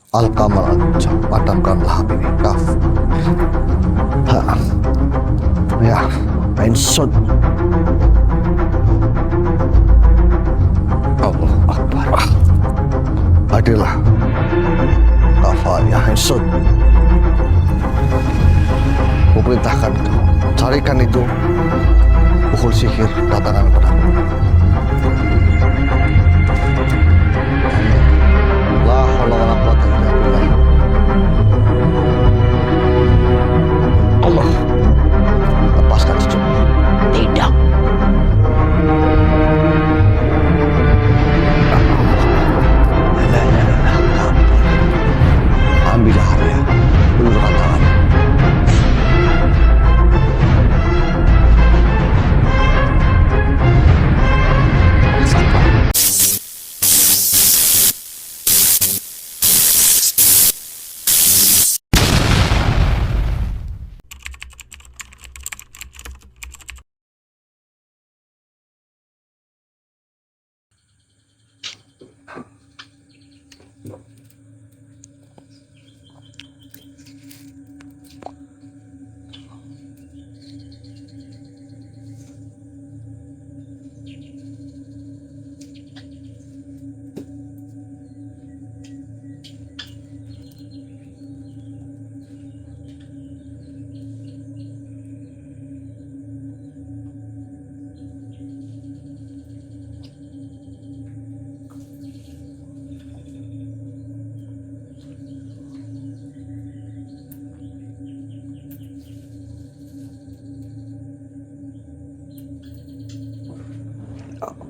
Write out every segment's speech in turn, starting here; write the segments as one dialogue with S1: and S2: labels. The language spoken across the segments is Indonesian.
S1: Al-Kamal Al-Mujab, padamkanlah api ini. Kaf. Ha. Ya, Ain Sod. Allah Akbar. Hadirlah. Kafa ya Ain Sod. Kuperintahkan kau carikan itu pukul sihir datangan padaku. La haula wala quwwata illa billah. Allah, lepaskan cucuku.
S2: Tidak.
S1: Ambillah Arya, ulurkan tangan.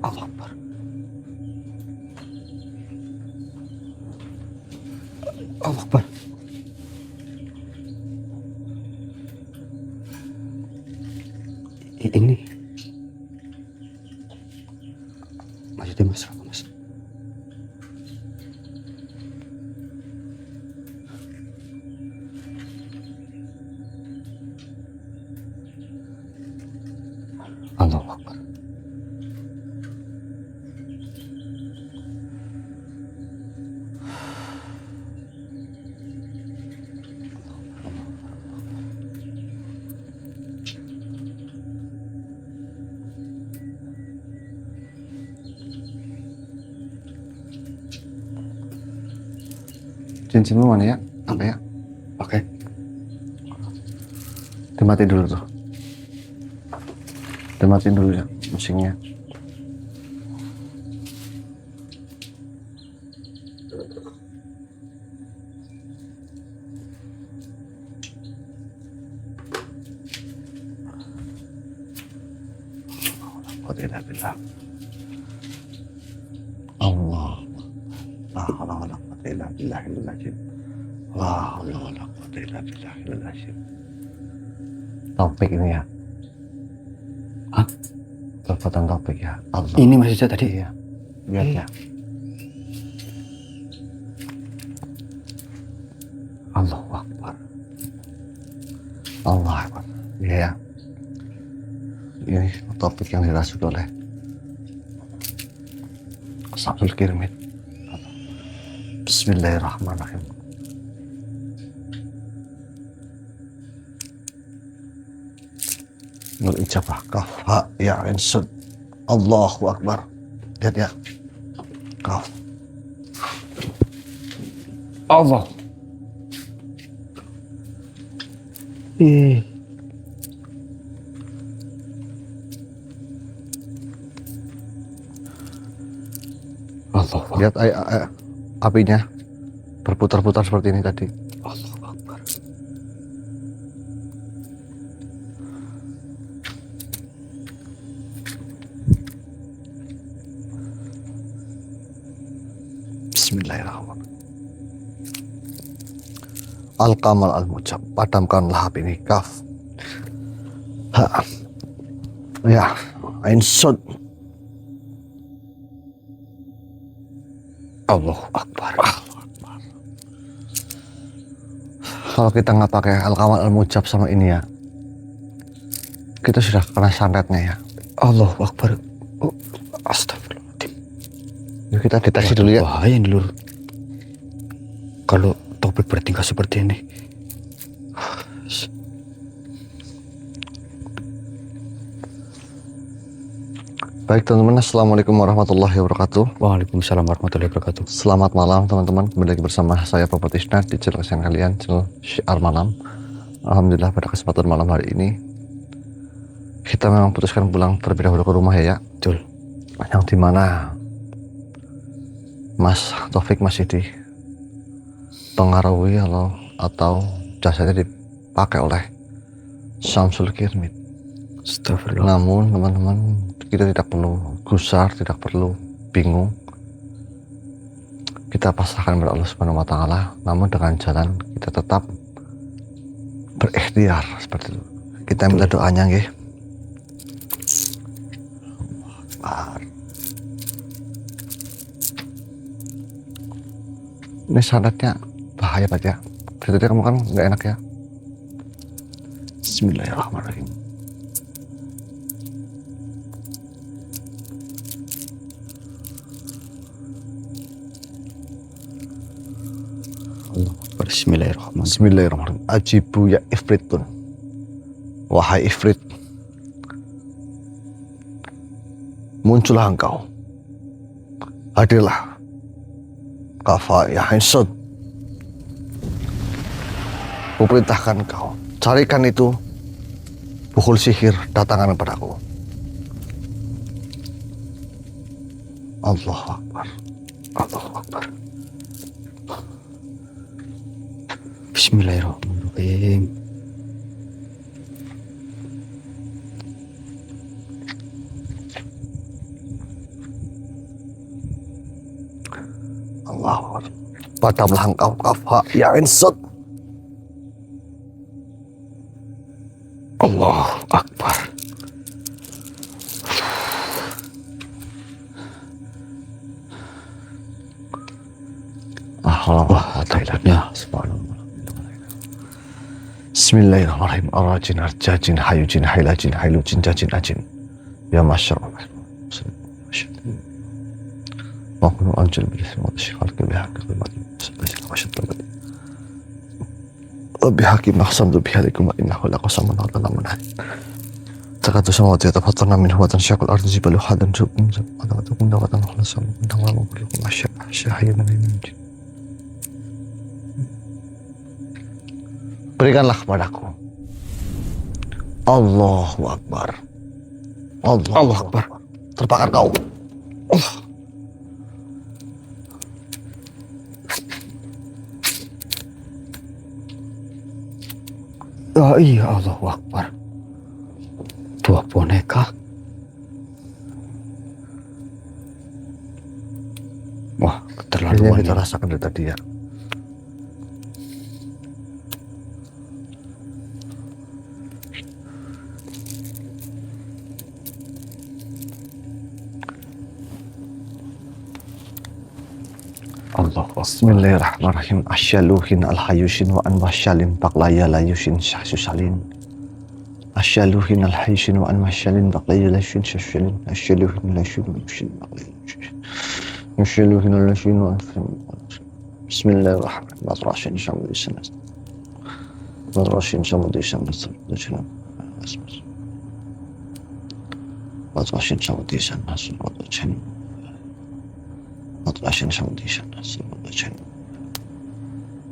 S1: Allah Akbar. Allah Akbar. Ini Masjid Mas. Allah Akbar. Cincinmu mana ya? Apa ya? Oke. Dimatiin dulu tuh. Dimatiin dulu ya musiknya. Alhamdulillah. Allah. La haula wala quwwata illa billahil azim. La haula wala quwwata illa billahil azim. Topik ini ya.
S2: Hah?
S1: Perbuatan topik ya. Allah.
S2: Ini masih saya tadi.
S1: Iya. Lihat ya. Allahu Akbar. Allah Akbar. Iya ya. Ini topik yang dirasuki oleh Sabzul Kirmit. Bismillahirrahmanirrahim. Nur ijabah kaf ha ya ain sud. Allahu Akbar. Lihat ya. Kaf.
S2: Allah.
S1: Allah. Lihat apinya berputar-putar seperti ini tadi.
S2: Allah Akbar.
S1: Bismillahirrahmanirrahim. Al-Kamal Al-Mujab, padamkanlah api ini. Kaf. Ha. Ya, Ain Sod. Allahu Akbar. Kalau kita nggak pakai Al-Kamal Al-Mujab sama ini ya, kita sudah kena santetnya ya.
S2: Allahu Akbar. Oh, astagfirullahaladzim.
S1: Yuk kita deteksi dulu ya.
S2: Bahaya nih lur. Kalau Taufik bertingkah seperti ini.
S1: Baik teman-teman, Assalamualaikum warahmatullahi wabarakatuh.
S2: Waalaikumsalam warahmatullahi wabarakatuh.
S1: Selamat malam teman-teman, kembali lagi bersama saya Bapak Tisna di channel kesayangan kalian, channel Syiar Malam. Alhamdulillah pada kesempatan malam hari ini kita memang putuskan pulang terlebih dahulu ke rumah ya.
S2: Betul.
S1: Yang dimana Mas Taufik masih dipengaruhi atau jasanya dipakai oleh Syamsul Kirmit.
S2: Astagfirullah.
S1: Namun teman-teman, kita tidak perlu gusar, tidak perlu bingung. Kita pasrahkan kepada Allah Subhanahu wa taala, namun dengan jalan kita tetap berikhtiar seperti itu. Kita minta doanya nggih. Ini sanadnya bahaya Pak ya. Jadi kamu kan nggak enak ya. Bismillahirrahmanirrahim.
S2: Bismillahirrahmanirrahim.
S1: Bismillahirrahmanirrahim. Ajibu ya ifritun. Wahai ifrit, muncullah engkau. Hadirlah. Kafa ya hinsud. Kuperintahkan engkau. Carikan itu pukul sihir datangan padaku. Allahu Akbar. Allahu Akbar.
S2: Bismillahirrahmanirrahim.
S1: Allahu Akbar. Padamlah engkau kafa ya hinsud.
S2: Allahu Akbar.
S1: Bismillahirrahmanirrahim. Arajin arjajin hayujin hailajin hailujin jajin ajin. Ya masyarakat. Maknu anjil bilismi wa tashikal kebihak kebihak lebih hakim maksam tu bihalikum wa innahu laqasamun wa talamun halim. Takatu samawati yatafattarna minhu wa tanshaqul ardu jibalu hadan sukum wa taqatukum dawatan khalasam wa tawamu kullukum asyahayyun min jin. Berikanlah kepadaku. Allahu Akbar. Allahu Akbar. Terbakar kau. Allah.
S2: Oh iya, Allahu Akbar. Dua boneka. Wah,
S1: Ini
S2: keterlaluan
S1: yang kita
S2: ini.
S1: rasakan dari tadi ya.
S2: Allahu Akbar.
S1: Bismillahirrahmanirrahim. Asyaluhin al-hayushin wa anwasyalin baklaya layushin syahsusalin. Asyaluhin al-hayushin wa anwasyalin baklaya layushin syahsusalin. Asyaluhin al-hayushin wa anwasyalin baklaya layushin. Asyaluhin al-hayushin wa anwasyalin. Bismillahirrahmanirrahim. Madrashin syamudishan. Madrashin syamudishan. Madrashin syamudishan. Madrashin samudishan nasrullah.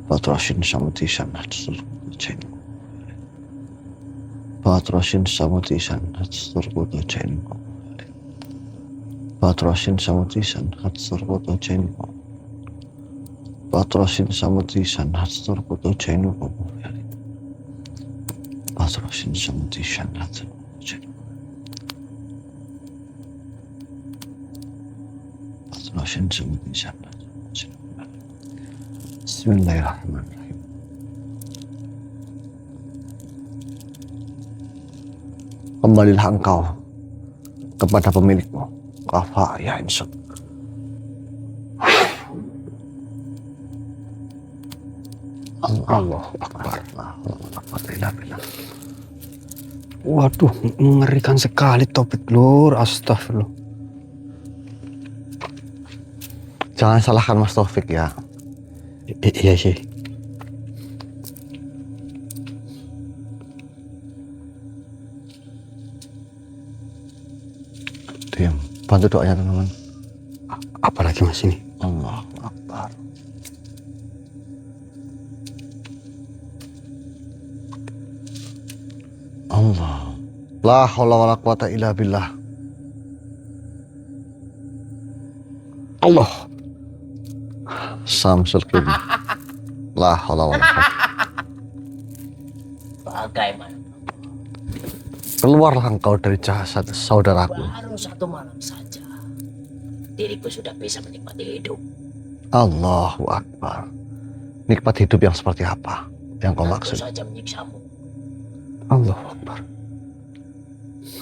S1: Madrashin samudishan nasrullah. Madrashin samudishan nasrullah. Madrashin samudishan nasrullah. Madrashin samudishan nasrullah. Madrashin samudishan nasrullah. Bismillahirrahmanirrahim. Kembalilah engkau kepada pemilikmu. Kafa ya insud. Allahu Akbar.
S2: Waduh, mengerikan sekali Taufik Lur. Astagfirullah.
S1: Jangan salahkan Mas Taufik ya.
S2: Iya sih.
S1: Diam. Bantu doanya teman-teman.
S2: Apalagi Mas ini?
S1: Allahu Akbar. Allah. La haula wala quwata illa billah.
S2: Allah.
S1: Samsul Kibli. La haula wala quwata.
S3: Bagaimana?
S1: Keluarlah engkau dari jasad saudaraku.
S3: Baru satu malam saja, diriku sudah bisa menikmati hidup.
S1: Allahu Akbar. Nikmat hidup yang seperti apa yang kau
S3: Tentu
S1: maksud?
S3: saja menyiksamu.
S1: Allahu Akbar.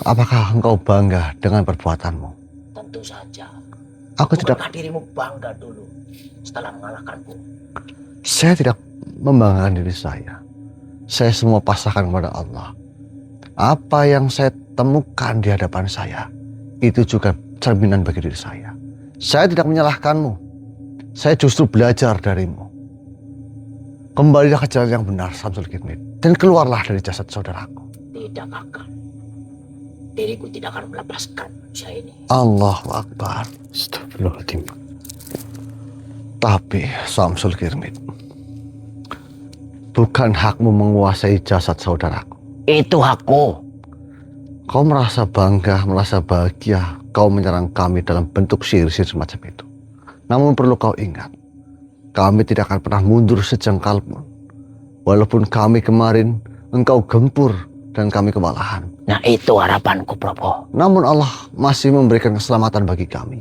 S1: Apakah engkau bangga dengan perbuatanmu?
S3: Tentu saja.
S1: Aku tidak.
S3: Bukankah dirimu bangga dulu setelah mengalahkanku?
S1: Saya tidak membanggakan diri saya. Saya semua pasrahkan kepada Allah. Apa yang saya temukan di hadapan saya, itu juga cerminan bagi diri saya. Saya tidak menyalahkanmu. Saya justru belajar darimu. Kembalilah ke jalan yang benar, Samsul Kibli. Dan keluarlah dari jasad saudaraku.
S3: Tidak akan. Diriku tidak akan melepaskan manusia ini.
S1: Allahu Akbar.
S2: Astagfirullahaladzim.
S1: Tapi, Samsul Kibli, bukan hakmu menguasai jasad saudaraku.
S3: Itu hakku.
S1: Kau merasa bangga, merasa bahagia kau menyerang kami dalam bentuk sihir-sihir semacam itu. Namun perlu kau ingat, kami tidak akan pernah mundur sejengkal pun. Walaupun kami kemarin engkau gempur dan kami kewalahan.
S3: Nah itu harapanku, Prabu.
S1: Namun Allah masih memberikan keselamatan bagi kami.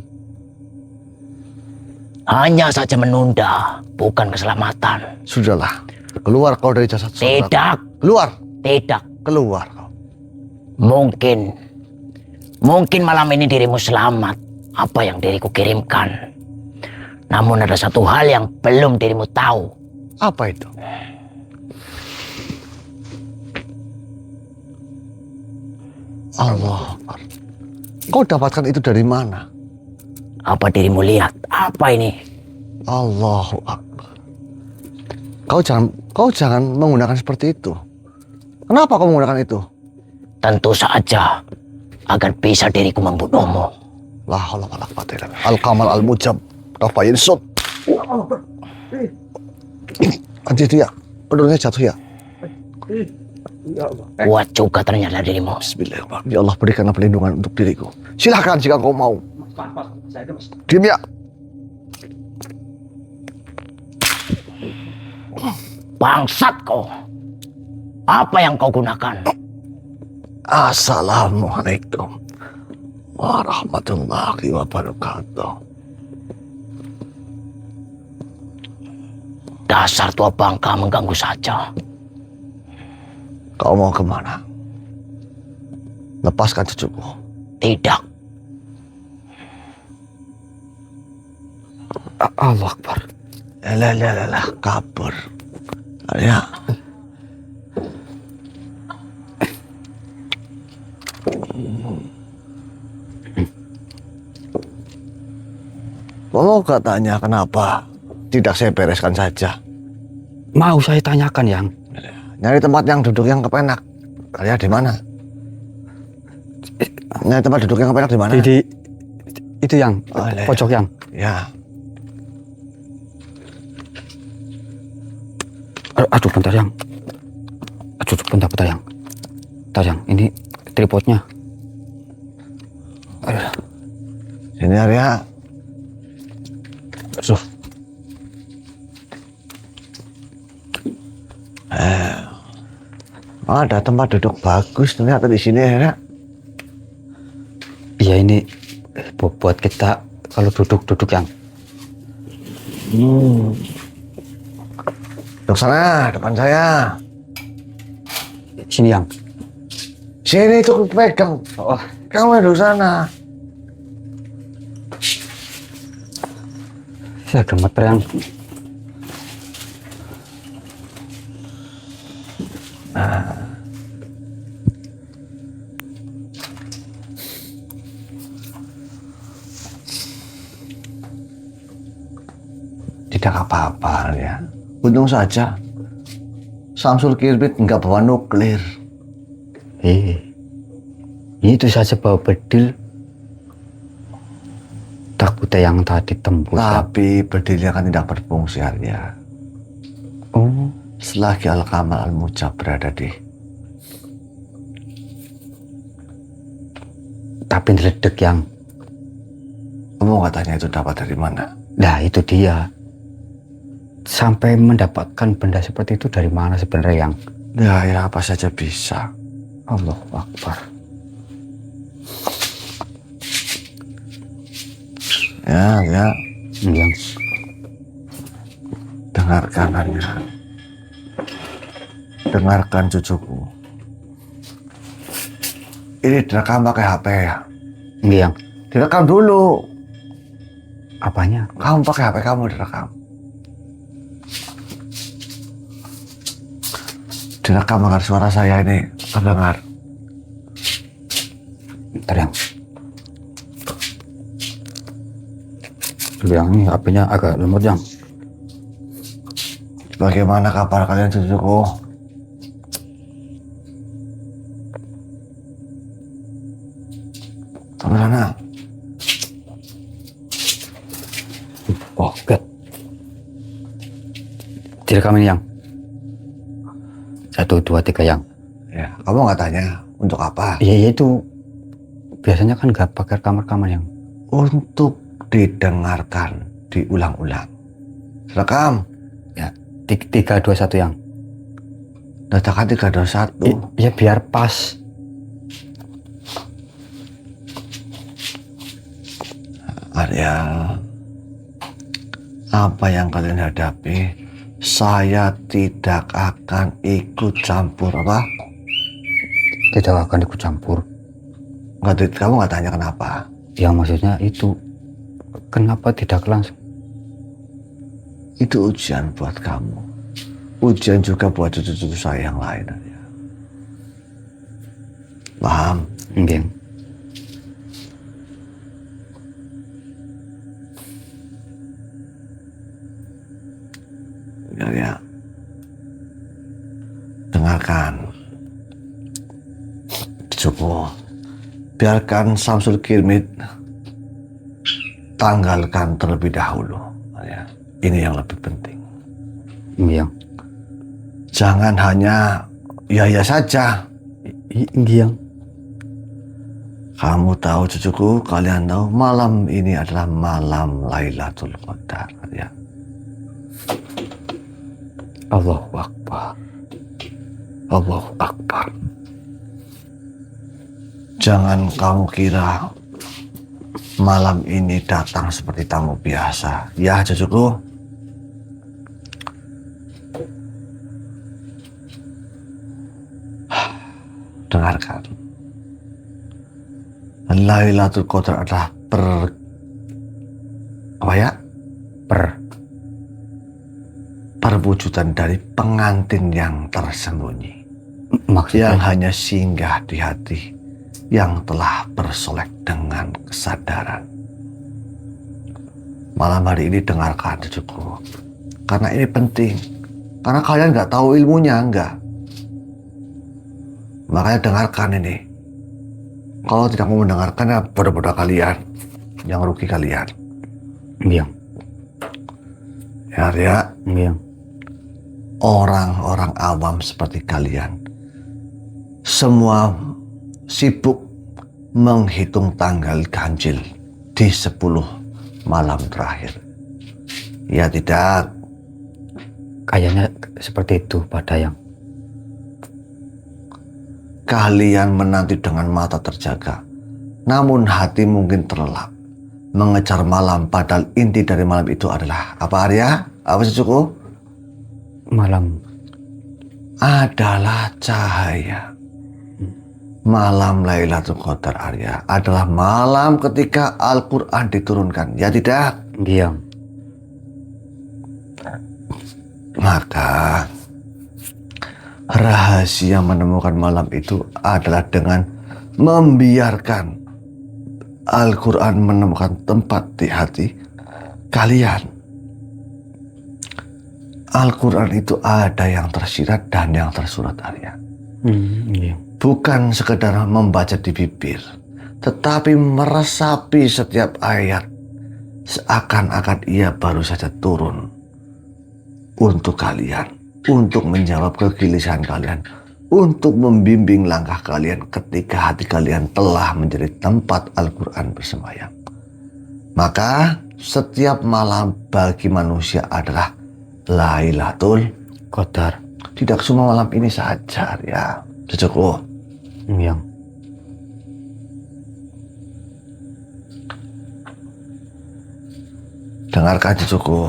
S3: Hanya saja menunda, bukan keselamatan.
S1: Sudahlah, keluar kau dari jasad saudaraku.
S3: Tidak.
S1: Keluar,
S3: Tidak.
S1: keluar kau.
S3: Mungkin malam ini dirimu selamat. Apa yang diriku kirimkan. Namun ada satu hal yang belum dirimu tahu.
S1: Apa itu? Allah Akbar. Kau dapatkan itu dari mana?
S3: Apa dirimu lihat? Apa ini?
S1: Allahu Akbar. Kau jangan menggunakan seperti itu. Kenapa kau menggunakan itu?
S3: Tentu saja agar bisa diriku membunuhmu.
S1: La haula wala quwata illa billah. Al-Kamal Al-Mujab. Rafayin Sud. Anjir dia. Pedulnya jatuh ya.
S3: Kuat juga ternyata dirimu.
S1: Bismillahirrahmanirrahim. Ya Allah, berikanlah perlindungan untuk diriku. Silakan jika kau mau. Diam ya.
S3: Bangsat kau. Apa yang kau gunakan?
S1: Assalamualaikum warahmatullahi wabarakatuh.
S3: Dasar tua bangka mengganggu saja.
S1: Kau mau kemana? Lepaskan cucuku.
S3: Tidak.
S2: Allah Akbar.
S1: Lah, kabur. Ya. Mau katanya kenapa tidak saya bereskan saja?
S2: Mau saya tanyakan, Yang.
S1: Nyari tempat yang duduk yang kepenak. Kalian di mana? Nyari tempat duduk yang kepenak di mana?
S2: Di itu Yang,
S1: Oh, iya.
S2: pojok Yang.
S1: Ya.
S2: Aduh, bentar Yang. Aduh, bentar Yang. Bentar Yang, ini tripodnya. Aduh.
S1: Sini Arya.
S2: Aduh.
S1: Ada tempat duduk bagus ternyata di sini ya.
S2: Iya, ini buat kita kalau duduk Yang.
S1: Duduk sana, depan saya.
S2: Sini Yang.
S1: Sini itu pegang.
S2: Oh,
S1: Kamu duduk sana.
S2: saya gemeter Yang.
S1: Tidak apa-apa ya. Untung saja Samsul Kirbit nggak bawa nuklir.
S2: Itu saja bawa bedil. Takutnya yang tadi tembus.
S1: Tapi bedilnya kan tidak berfungsi, Arya.
S2: Oh,
S1: Selagi Al-Kamal Al-Mujab berada di...
S2: tapi diledek yang...
S1: Kamu katanya itu dapat dari mana?
S2: Nah, itu dia. Sampai mendapatkan benda seperti itu dari mana sebenarnya yang...
S1: Ya apa saja bisa.
S2: Allahu Akbar.
S1: Ya.
S2: Yang...
S1: Dengarkan, Arya. Dengarkan cucuku. Ini direkam pakai HP ya?
S2: Yang...
S1: Direkam dulu.
S2: Apanya?
S1: Kamu pakai HP kamu direkam. Direkam agar suara saya ini terdengar.
S2: Bentar yang... Yang ini HP-nya agak lemot yang...
S1: Bagaimana kabar kalian cucuku? Bagaimana?
S2: Oh, God. Direkam ini yang... 1, 2, 3 yang...
S1: Ya, kamu nggak tanya untuk apa?
S2: Iya itu biasanya kan nggak pakai rekaman yang...
S1: Untuk didengarkan, diulang-ulang. Rekam.
S2: Ya, 3, 2, 1 yang...
S1: Datakan 3, 2, 1.
S2: Ya biar pas.
S1: Arya, apa yang kalian hadapi, saya tidak akan ikut campur. Apa?
S2: Tidak akan ikut campur.
S1: Kamu nggak tanya kenapa?
S2: Ya maksudnya itu, kenapa tidak langsung?
S1: Itu ujian buat kamu. Ujian juga buat cucu-cucu saya yang lain. Arya. Paham?
S2: Enggak.
S1: Ya. Dengarkan. Cukup. Biarkan Samsul Kirmit tanggalkan terlebih dahulu. Ya. Ini yang lebih penting.
S2: Enggak.
S1: Jangan hanya ya saja.
S2: Enggak.
S1: Kamu tahu cucuku, kalian tahu malam ini adalah malam Lailatul Qadar. Ya.
S2: Allahu Akbar. Allahu Akbar.
S1: Jangan kamu kira malam ini datang seperti tamu biasa. Ya cucuku. Dengarkan. Lailatul Qadar adalah perwujudan dari pengantin yang tersembunyi.
S2: Maksudnya?
S1: Yang hanya singgah di hati yang telah bersolek dengan kesadaran. Malam hari ini dengarkan cucuku. Karena ini penting. Karena kalian nggak tahu ilmunya, enggak. Makanya dengarkan ini. Kalau tidak mau mendengarkan ya bodoh-bodoh kalian. Yang rugi kalian.
S2: Enggak.
S1: Ya.
S2: Enggak.
S1: Orang-orang awam seperti kalian semua sibuk menghitung tanggal ganjil di 10 malam terakhir. Ya tidak.
S2: Kayaknya seperti itu Pak Dayang.
S1: Kalian menanti dengan mata terjaga, namun hati mungkin terlelap mengejar malam, padahal inti dari malam itu adalah apa, Arya? Apa cucuku?
S2: Malam
S1: adalah cahaya. Malam Lailatul Qadar, Arya, adalah malam ketika Al-Quran diturunkan. Ya tidak?
S2: Iya.
S1: Maka rahasia menemukan malam itu adalah dengan membiarkan Al-Quran menemukan tempat di hati kalian. Al-Quran itu ada yang tersirat dan yang tersurat, Arya.
S2: Iya.
S1: Bukan sekedar membaca di bibir, tetapi meresapi setiap ayat seakan-akan ia baru saja turun untuk kalian, untuk menjawab kegelisahan kalian, untuk membimbing langkah kalian ketika hati kalian telah menjadi tempat Al-Quran bersemayam. Maka setiap malam bagi manusia adalah Lailatul
S2: Qadar.
S1: Tidak semua malam ini saja, ya, cucuku.
S2: Iya.
S1: Dengarkan cucuku.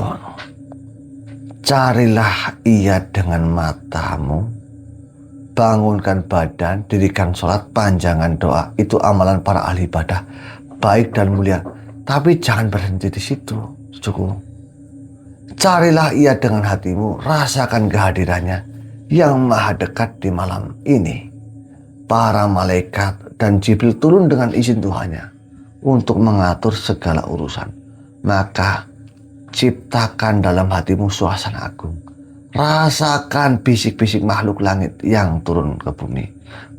S1: Carilah ia dengan matamu, bangunkan badan, dirikan sholat, panjangan doa. Itu amalan para ahli ibadah, baik dan mulia. Tapi jangan berhenti di situ, cucuku. Carilah ia dengan hatimu, rasakan kehadirannya yang maha dekat di malam ini. Para malaikat dan Jibril turun dengan izin Tuhannya untuk mengatur segala urusan. Maka ciptakan dalam hatimu suasana agung. Rasakan bisik-bisik makhluk langit yang turun ke bumi,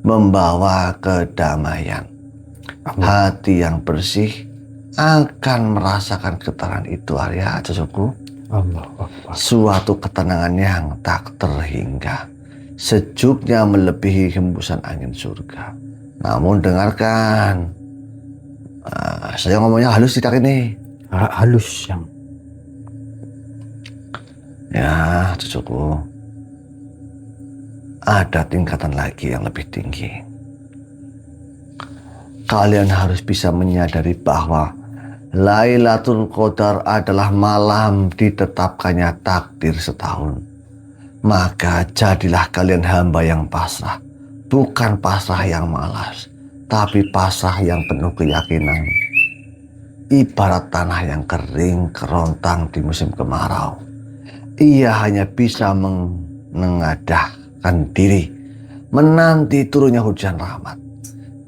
S1: membawa kedamaian. Hati yang bersih akan merasakan getaran itu, Arya, cucuku.
S2: Allah Akbar.
S1: Suatu ketenangan yang tak terhingga, sejuknya melebihi hembusan angin surga. Namun dengarkan, saya ngomongnya halus tidak ini?
S2: Halus yang.
S1: Ya, cucuku, ada tingkatan lagi yang lebih tinggi. Kalian harus bisa menyadari bahwa Lailatul Qadar adalah malam ditetapkannya takdir setahun. Maka jadilah kalian hamba yang pasrah. Bukan pasrah yang malas, tapi pasrah yang penuh keyakinan. Ibarat tanah yang kering kerontang di musim kemarau. Ia hanya bisa menengadahkan diri, menanti turunnya hujan rahmat.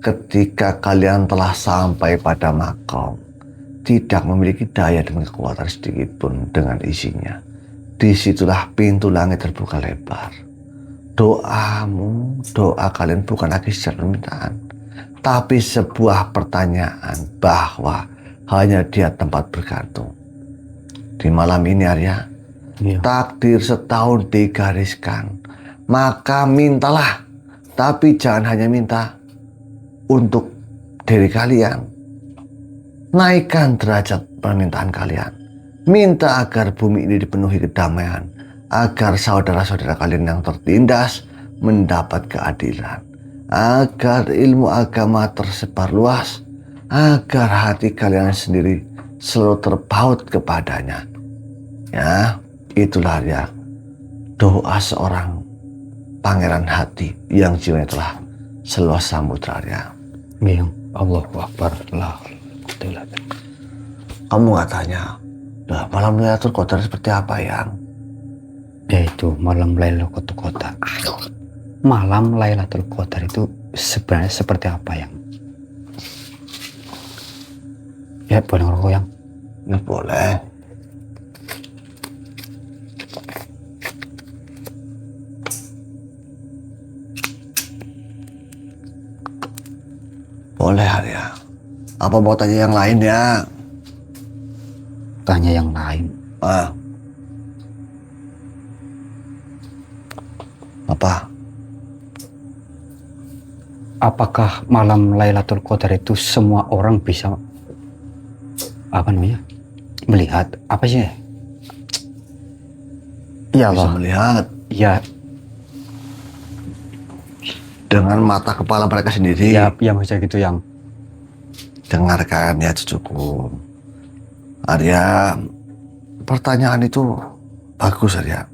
S1: Ketika kalian telah sampai pada makom, tidak memiliki daya dan kekuatan sedikit pun dengan isinya, disitulah pintu langit terbuka lebar. Doamu, doa kalian bukan lagi secara permintaan, tapi sebuah pertanyaan bahwa hanya dia tempat bergantung. Di malam ini, Arya, takdir setahun digariskan. Maka mintalah, tapi jangan hanya minta untuk diri kalian. Naikkan derajat permintaan kalian. Minta agar bumi ini dipenuhi kedamaian, agar saudara-saudara kalian yang tertindas mendapat keadilan, agar ilmu agama tersebar luas, agar hati kalian sendiri selalu terpaut kepadanya. Ya, itulah ya doa seorang pangeran hati yang jiwanya telah seluas samudra, ya.
S2: Iya. Allahu Akbar.
S1: Kamu nggak tanya, nah, malam Lailatul Qadar seperti apa, yang?
S2: Yaitu malam Lailatul Qadar. Malam Lailatul Qadar itu sebenarnya seperti apa, yang? Ya, boleh ngerokok, yang?
S1: Ya boleh. Boleh, Arya. Apa mau tanya yang lain, ya?
S2: Tanya yang lain.
S1: Apa?
S2: Apakah malam Lailatul Qadar itu semua orang bisa melihat apa sih? Ya
S1: Bisa
S2: Allah.
S1: melihat
S2: Ya,
S1: dengan mata kepala mereka sendiri.
S2: ya maksudnya gitu, yang.
S1: Dengarkan ya cucuku, Arya, pertanyaan itu bagus, Arya.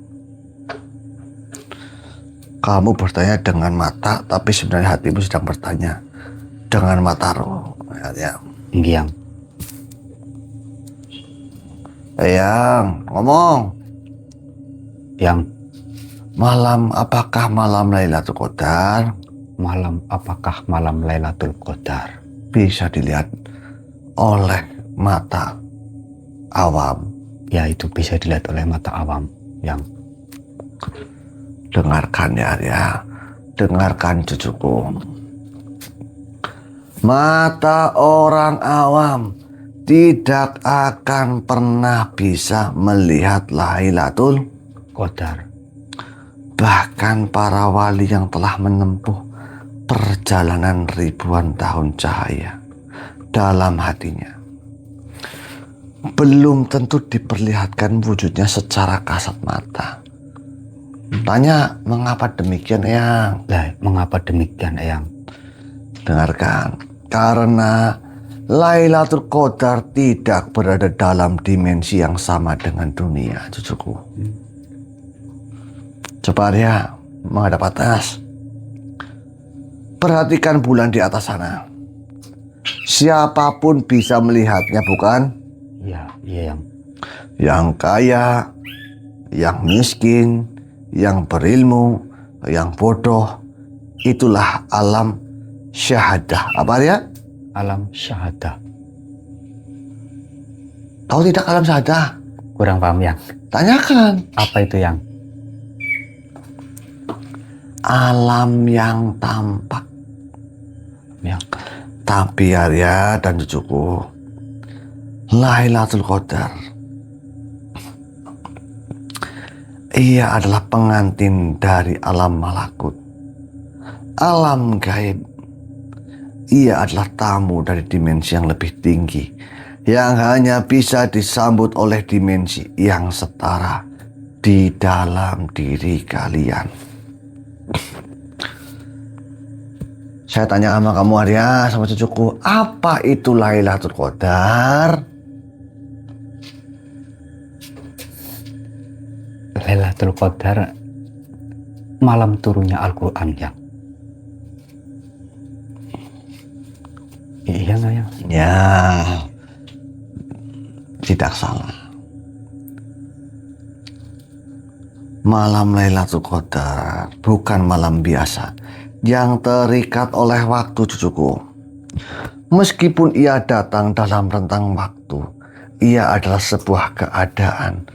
S1: Kamu bertanya dengan mata, tapi sebenarnya hatimu sedang bertanya dengan mata roh, Arya.
S2: Yang.
S1: Yang ngomong.
S2: Yang.
S1: Apakah malam Lailatul Qadar
S2: Apakah malam Lailatul Qadar
S1: bisa dilihat oleh mata awam?
S2: Ya, itu bisa dilihat oleh mata awam, yang.
S1: Dengarkan ya Arya, dengarkan cucuku. Mata orang awam tidak akan pernah bisa melihat Lailatul
S2: Qadar.
S1: Bahkan para wali yang telah menempuh perjalanan ribuan tahun cahaya dalam hatinya belum tentu diperlihatkan wujudnya secara kasat mata. Tanya, mengapa demikian, Eyang?
S2: Lah, mengapa demikian, Eyang?
S1: Dengarkan, karena Lailatul Qadar tidak berada dalam dimensi yang sama dengan dunia, cucuku. Coba Arya menghadap atas. Perhatikan bulan di atas sana. Siapapun bisa melihatnya, bukan?
S2: Iya, Eyang.
S1: Yang kaya, yang miskin, yang berilmu, yang bodoh, itulah alam syahadah. Apa ya?
S2: Alam syahadah.
S1: Tahu tidak alam syahadah?
S2: Kurang paham, Yang.
S1: Tanyakan.
S2: Apa itu, Yang?
S1: Alam yang tampak.
S2: Yang.
S1: Tapi Arya dan cucuku, Lailatul Qadar, ia adalah pengantin dari alam malakut, alam gaib. Ia adalah tamu dari dimensi yang lebih tinggi, yang hanya bisa disambut oleh dimensi yang setara di dalam diri kalian. Saya tanya sama kamu Arya, sama cucuku, apa itu Lailatul Qadar?
S2: Lailatul Qadar malam turunnya Al-Quran, Yang. Iya nggak, Yang?
S1: Ya, tidak salah. Malam Lailatul Qadar bukan malam biasa yang terikat oleh waktu, cucuku. Meskipun ia datang dalam rentang waktu, ia adalah sebuah keadaan,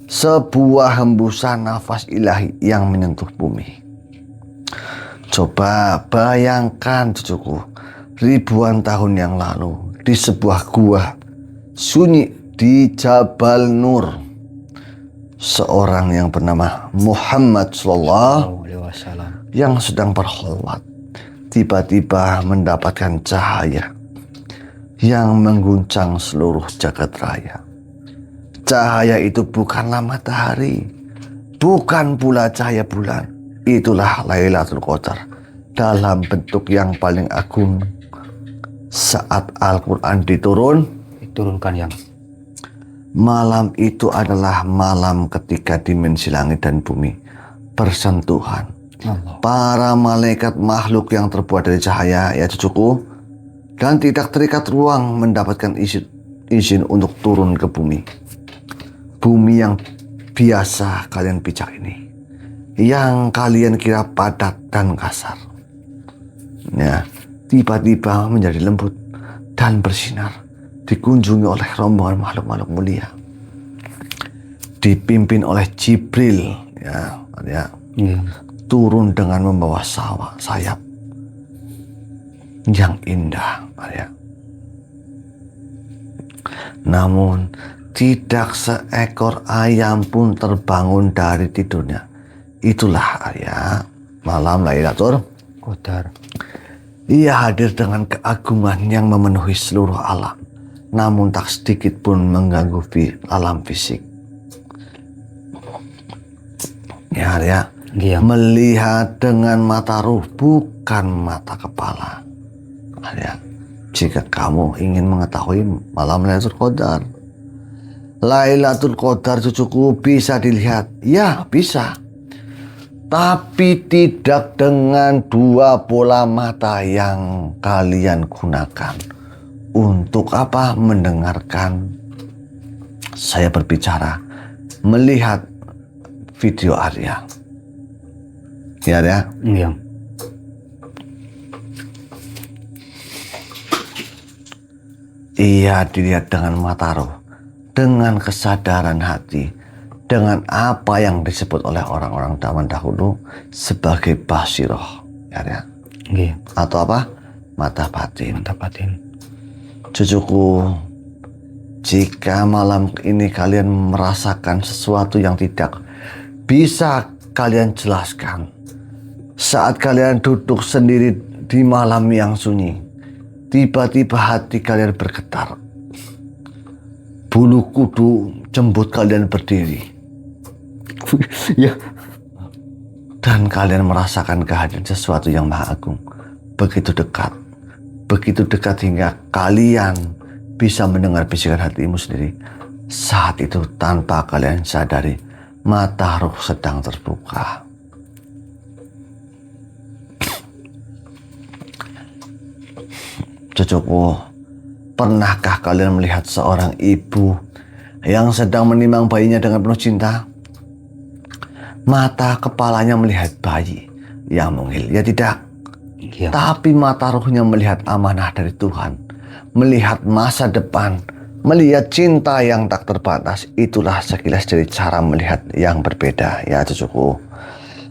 S1: sebuah hembusan nafas ilahi yang menyentuh bumi. Coba bayangkan, cucuku, ribuan tahun yang lalu di sebuah gua sunyi di Jabal Nur, seorang yang bernama Muhammad Sallallahu
S2: Alaihi Wasallam
S1: yang sedang berkholwat tiba-tiba mendapatkan cahaya yang mengguncang seluruh jagat raya. Cahaya itu bukanlah matahari, bukan pula cahaya bulan. Itulah Lailatul Qadar dalam bentuk yang paling agung. Saat Al-Quran
S2: diturunkan, Yang.
S1: Malam itu adalah malam ketika dimensi langit dan bumi bersentuhan.
S2: Allah.
S1: Para malaikat makhluk yang terbuat dari cahaya, ya cucuku, dan tidak terikat ruang mendapatkan izin untuk turun ke bumi. Bumi yang biasa kalian pijak ini, yang kalian kira padat dan kasar, ya, tiba-tiba menjadi lembut dan bersinar, dikunjungi oleh rombongan makhluk-makhluk mulia, dipimpin oleh Jibril, ya. Turun dengan membawa sayap yang indah, ya. Namun tidak seekor ayam pun terbangun dari tidurnya. Itulah Arya, malam Lailatul
S2: Qadar.
S1: Ia hadir dengan keagungan yang memenuhi seluruh alam, namun tak sedikit pun mengganggu alam fisik. Ya, Arya,
S2: Iya.
S1: melihat dengan mata ruh, bukan mata kepala. Ya, jika kamu ingin mengetahui malam Lailatul Qadar, Lailatul Qadar cucuku bisa dilihat, ya bisa, tapi tidak dengan dua bola mata yang kalian gunakan. Untuk apa? Mendengarkan saya berbicara, melihat video Arya. Ya, Arya.
S2: Iya.
S1: Ia dilihat dengan mata roh, dengan kesadaran hati, dengan apa yang disebut oleh orang-orang zaman dahulu sebagai basiroh, ya.
S2: Nggih,
S1: Atau apa? Mata batin.
S2: mantap batin.
S1: Cucuku, jika malam ini kalian merasakan sesuatu yang tidak bisa kalian jelaskan, saat kalian duduk sendiri di malam yang sunyi, tiba-tiba hati kalian bergetar, bulu kudu jembut kalian berdiri,
S2: Ya,
S1: dan kalian merasakan kehadiran sesuatu yang maha agung, begitu dekat hingga kalian bisa mendengar bisikan hatimu sendiri. Saat itu tanpa kalian sadari, mata roh sedang terbuka. Cucuku, pernahkah kalian melihat seorang ibu yang sedang menimang bayinya dengan penuh cinta? Mata kepalanya melihat bayi yang mungil, ya tidak.
S2: iya.
S1: Tapi mata rohnya melihat amanah dari Tuhan, melihat masa depan, melihat cinta yang tak terbatas. Itulah sekilas dari cara melihat yang berbeda, ya cucuku.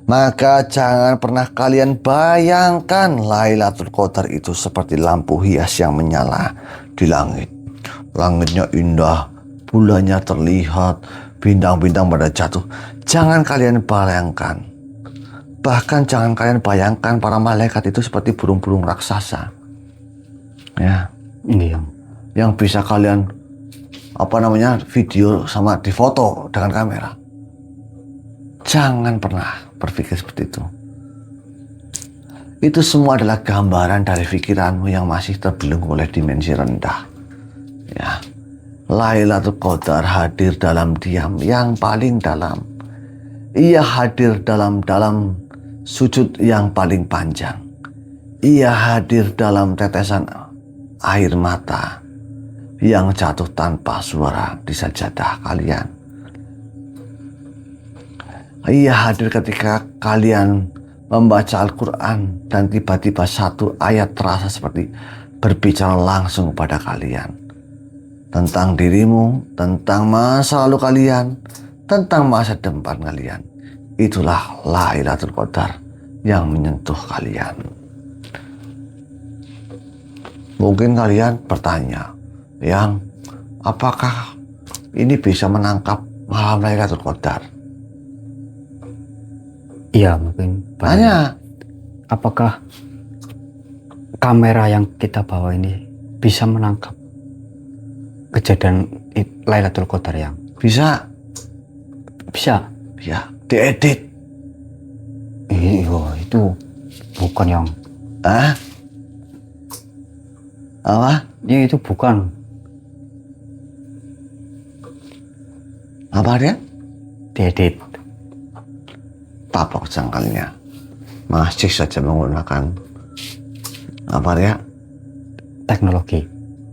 S1: Maka jangan pernah kalian bayangkan Lailatul Qadar itu seperti lampu hias yang menyala di langit. Langitnya indah, bulannya terlihat, bintang-bintang pada jatuh. Jangan kalian bayangkan. Bahkan jangan kalian bayangkan para malaikat itu seperti burung-burung raksasa. Ya,
S2: Iya.
S1: yang bisa kalian video sama difoto dengan kamera. Jangan pernah berpikir seperti itu. Itu semua adalah gambaran dari pikiranmu yang masih terbelenggu oleh dimensi rendah. Ya, Lailatul Qadar hadir dalam diam yang paling dalam. Ia hadir dalam sujud yang paling panjang. Ia hadir dalam tetesan air mata yang jatuh tanpa suara di sajadah kalian. Ia hadir ketika kalian membaca Al-Quran dan tiba-tiba satu ayat terasa seperti berbicara langsung pada kalian. Tentang dirimu, tentang masa lalu kalian, tentang masa depan kalian. Itulah Lailatul Qadar yang menyentuh kalian. Mungkin kalian bertanya, yang apakah ini bisa menangkap malam Lailatul Qadar?
S2: Iya, mungkin.
S1: Tanya.
S2: Apakah kamera yang kita bawa ini bisa menangkap kejadian Lailatul Qadar yang
S1: Bisa.
S2: bisa?
S1: Ya, diedit.
S2: Iya, itu bukan yang
S1: Apa?
S2: ya, itu bukan.
S1: Apa dia?
S2: Diedit.
S1: Tapok jangkalnya. Masih saja menggunakan apa dia?
S2: Teknologi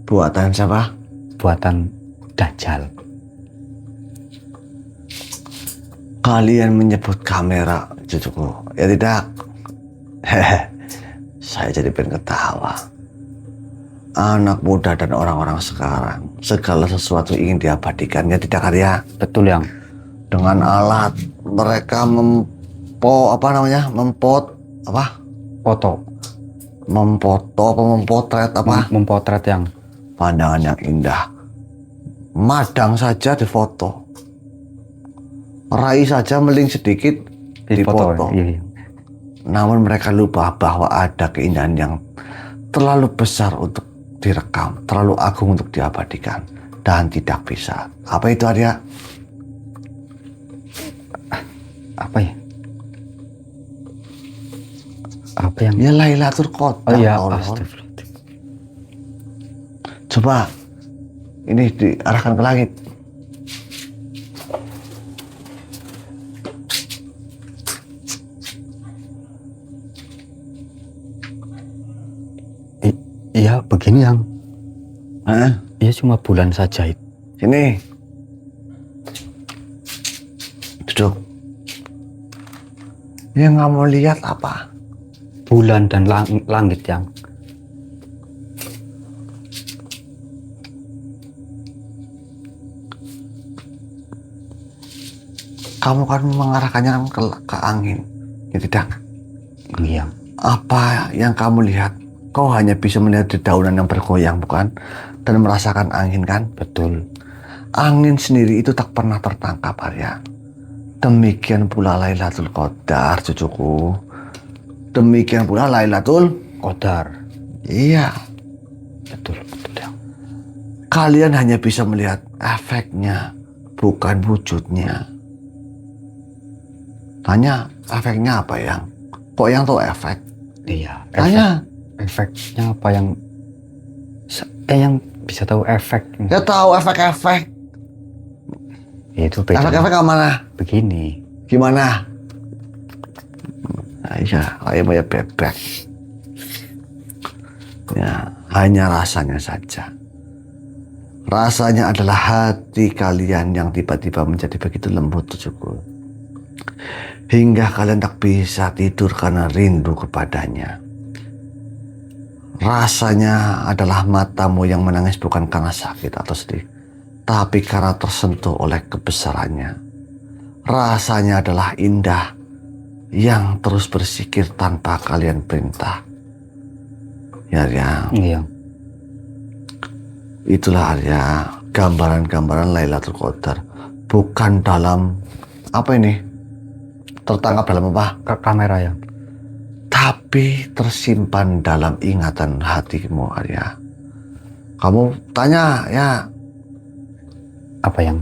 S1: Buatan siapa?
S2: buatan Dajjal.
S1: Kalian menyebut kamera, cucuku. Ya tidak. Hehe. Saya jadi pengen ketawa. Anak muda dan orang-orang sekarang, segala sesuatu ingin diabadikan, ya tidak karya.
S2: Betul yang
S1: Dengan alat mereka mempotret
S2: mempotret yang
S1: pandangan yang indah. Madang saja difoto, raih saja meling sedikit difoto.
S2: Iya.
S1: Namun mereka lupa bahwa ada keindahan yang terlalu besar untuk direkam, terlalu agung untuk diabadikan, dan tidak bisa. Apa itu, Arya?
S2: Apa ya? Apa yang
S1: Ya Lailatul Qadar.
S2: Oh ya,
S1: Allah.
S2: astagfirullah.
S1: Coba ini diarahkan ke langit.
S2: Iya, begini yang
S1: Hah?
S2: iya cuma bulan saja itu.
S1: Sini. Duduk. Yang nggak mau lihat apa?
S2: Bulan dan langit yang
S1: kamu kan mengarahkannya kan ke angin, ya tidak?
S2: Iya.
S1: Apa yang kamu lihat? Kau hanya bisa melihat dedaunan yang bergoyang, bukan? Dan merasakan angin, kan?
S2: Betul.
S1: Angin sendiri itu tak pernah tertangkap, Arya. Demikian pula Lailatul Qadar, cucuku. Demikian pula Lailatul
S2: Qadar.
S1: Iya.
S2: Betul ya.
S1: Kalian hanya bisa melihat efeknya, bukan wujudnya. Tanya, efeknya apa yang? Kok yang tahu efek?
S2: Iya.
S1: Tanya.
S2: Efeknya apa yang bisa tahu efek?
S1: Ya tahu efek-efek.
S2: Itu beda.
S1: Efek-efek ke mana?
S2: Begini.
S1: Gimana? Nah, iya, kayak bebek. Ya, hanya rasanya saja. Rasanya adalah hati kalian yang tiba-tiba menjadi begitu lembut, cucuku. Hingga kalian tak bisa tidur karena rindu kepadanya. Rasanya adalah matamu yang menangis bukan karena sakit atau sedih, tapi karena tersentuh oleh kebesarannya. Rasanya adalah indah yang terus bersikir tanpa kalian perintah. Ya, Arya.
S2: Iya.
S1: Itulah, Arya, gambaran-gambaran Lailatul Qadar. Bukan dalam apa ini? Tertangkap dalam apa?
S2: Kamera ya.
S1: Tapi tersimpan dalam ingatan hatimu, Arya. Kamu tanya ya,
S2: Apa yang?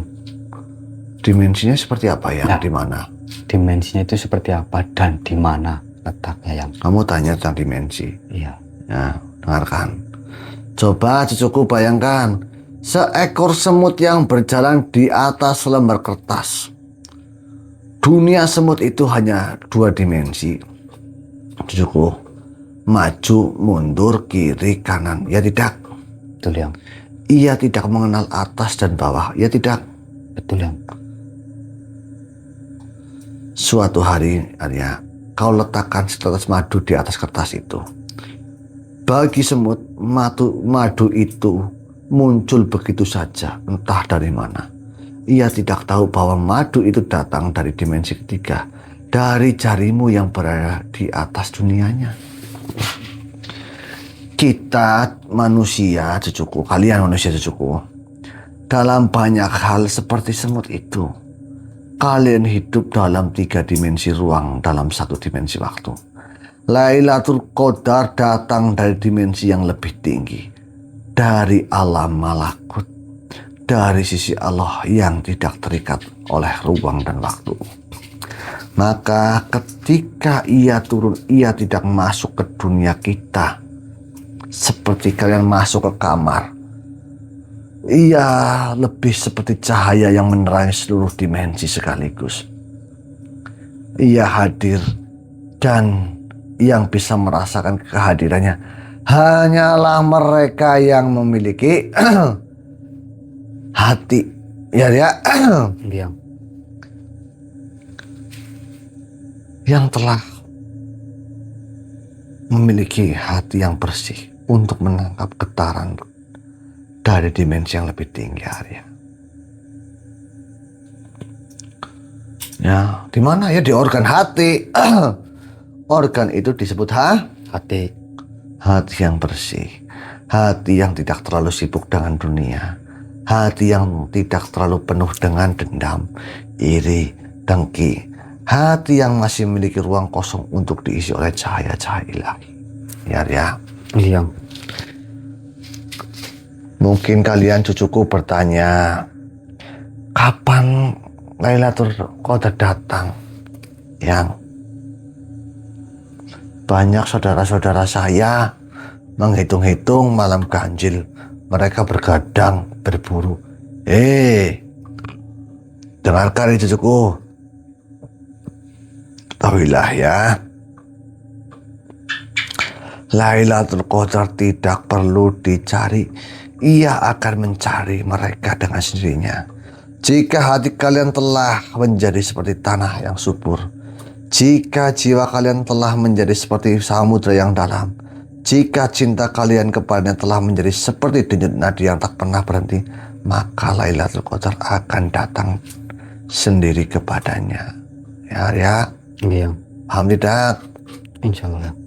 S1: dimensinya seperti apa yang
S2: Ya.
S1: di mana?
S2: Dimensinya itu seperti apa dan di mana letaknya yang?
S1: Kamu tanya tentang dimensi.
S2: Iya.
S1: Ya, dengarkan. Coba cucuku bayangkan seekor semut yang berjalan di atas lembar kertas. Dunia semut itu hanya 2 dimensi. Cucuku, maju, mundur, kiri, kanan. Ya tidak.
S2: Betul yang.
S1: Ia tidak mengenal atas dan bawah. Ya tidak.
S2: Betul yang.
S1: Suatu hari, Arya, kau letakkan setetes madu di atas kertas itu. Bagi semut, madu itu muncul begitu saja, entah dari mana. Ia tidak tahu bahwa madu itu datang dari dimensi ketiga, dari jarimu yang berada di atas dunianya. Kita manusia, cucuku, kalian manusia, cucuku, dalam banyak hal seperti semut itu. Kalian hidup dalam 3 dimensi ruang dalam 1 dimensi waktu. Lailatul Qadar datang dari dimensi yang lebih tinggi, dari alam malakut, dari sisi Allah yang tidak terikat oleh ruang dan waktu. Maka ketika ia turun, ia tidak masuk ke dunia kita seperti kalian masuk ke kamar. Ia lebih seperti cahaya yang menerangi seluruh dimensi sekaligus. Ia hadir, dan yang bisa merasakan kehadirannya hanyalah mereka yang memiliki hati. Ya,
S2: Yang.
S1: Yang telah memiliki hati yang bersih untuk menangkap getaran dari dimensi yang lebih tinggi, Arya. Ya, di mana ya? Di organ hati. Organ itu disebut
S2: Hati.
S1: hati yang bersih, hati yang tidak terlalu sibuk dengan dunia, hati yang tidak terlalu penuh dengan dendam, iri, dengki, hati yang masih memiliki ruang kosong untuk diisi oleh cahaya-cahaya ilahi. Ya.
S2: Yang.
S1: Mungkin kalian, cucuku, bertanya, kapan Lailatul Qadar datang? Yang banyak saudara-saudara saya menghitung-hitung malam ganjil. Mereka bergadang, berburu. Dengarkan ini, cucuku. Ketahuilah ya, Lailatul Qadar tidak perlu dicari. Ia akan mencari mereka dengan sendirinya. Jika hati kalian telah menjadi seperti tanah yang subur, jika jiwa kalian telah menjadi seperti samudra yang dalam, jika cinta kalian kepadanya telah menjadi seperti denyut nadi yang tak pernah berhenti, maka Lailatul Qadar akan datang sendiri kepadanya. Ya Arya,
S2: Iya, Yang.
S1: paham tidak?
S2: Insya Allah, Yang.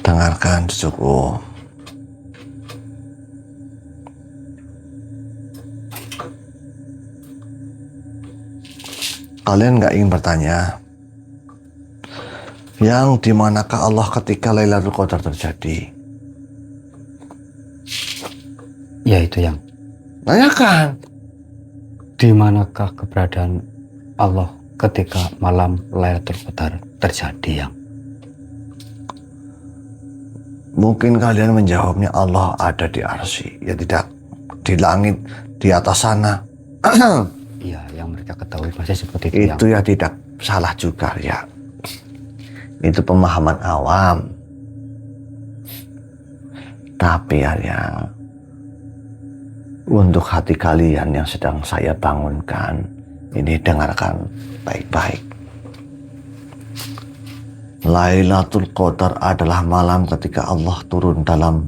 S1: Dengarkan cucuku. Kalian nggak ingin bertanya, yang dimanakah Allah ketika Lailatul Qadar terjadi?
S2: Ya itu Yang.
S1: Tanyakan.
S2: Di manakah keberadaan Allah ketika malam Lailatul Qadar terjadi, Yang?
S1: Mungkin kalian menjawabnya Allah ada di arsy. Ya tidak, di langit, di atas sana.
S2: Iya, yang mereka ketahui pasti seperti itu, Yang.
S1: Itu ya tidak salah juga ya. Itu pemahaman awam. Tapi ya, untuk hati kalian yang sedang saya bangunkan, ini dengarkan baik-baik. Lailatul Qadar adalah malam ketika Allah turun dalam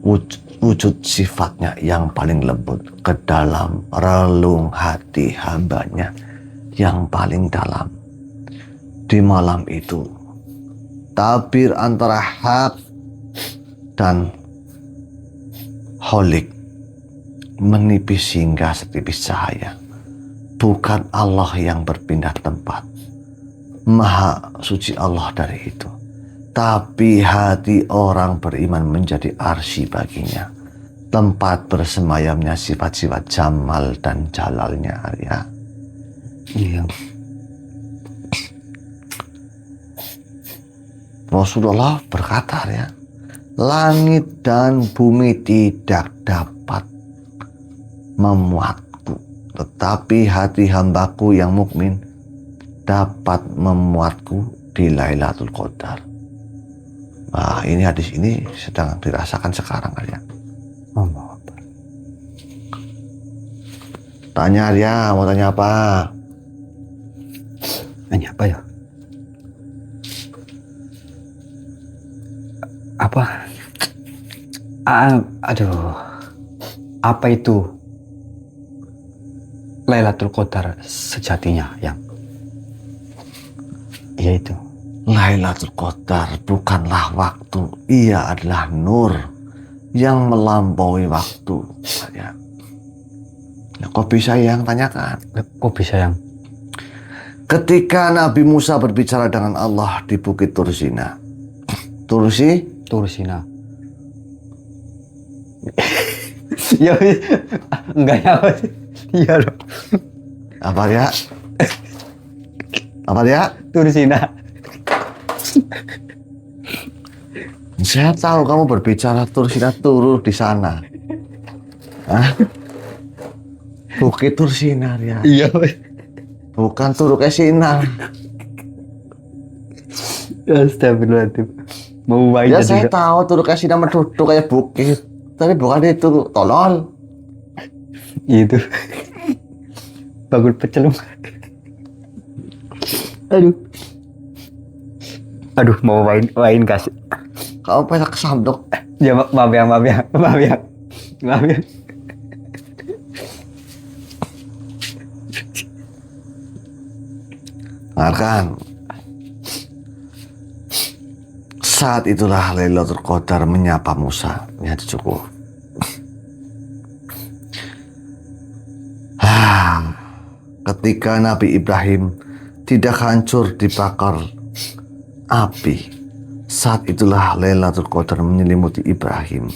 S1: wujud sifatnya yang paling lembut ke dalam relung hati hambanya yang paling dalam. Di malam itu, tabir antara hak dan holik menipis hingga setipis cahaya. Bukan Allah yang berpindah tempat. Maha suci Allah dari itu. Tapi hati orang beriman menjadi arsy baginya. Tempat bersemayamnya sifat-sifat jamal dan jalalnya, Arya.
S2: Iya.
S1: Rasulullah berkata, ya, langit dan bumi tidak dapat memuatku, tetapi hati hambaku yang mukmin dapat memuatku di Lailatul Qadar. Nah, ini hadis ini sedang dirasakan sekarang, Arya.
S2: Allah Akbar.
S1: Tanya Arya, mau tanya apa?
S2: Tanya apa ya? Apa? Aduh. Apa itu Lailatul Qadar sejatinya, Yang? Ya itu.
S1: Lailatul Qadar bukanlah waktu, ia adalah nur yang melampaui waktu. Ya. Nah, kok bisa Yang tanyakan?
S2: Kok bisa, Yang?
S1: Ketika Nabi Musa berbicara dengan Allah di Bukit Tursina.
S2: Tursina. Ya, enggak ya. Iya loh.
S1: Apa ya? Apa ya?
S2: Tursina.
S1: Saya tahu kamu berbicara Tursina, turu di sana. Hah? Bukit Tursina ya.
S2: Iya.
S1: Bukan turu ke Sina.
S2: Astagfirullahaladzim. Mau main
S1: Ya
S2: juga.
S1: saya tahu turu ke Sina menduduk kayak bukit. Tapi bukan itu, tolol.
S2: Itu. Bangun pecelung. Aduh, mau main kasih.
S1: Kamu pada kesandok.
S2: Ya maaf ya.
S1: Dengarkan. Saat itulah Lailatul Qadar menyapa Musa. Ya cukup. Ketika Nabi Ibrahim tidak hancur dibakar api, saat itulah Lailatul Qadar menyelimuti Ibrahim.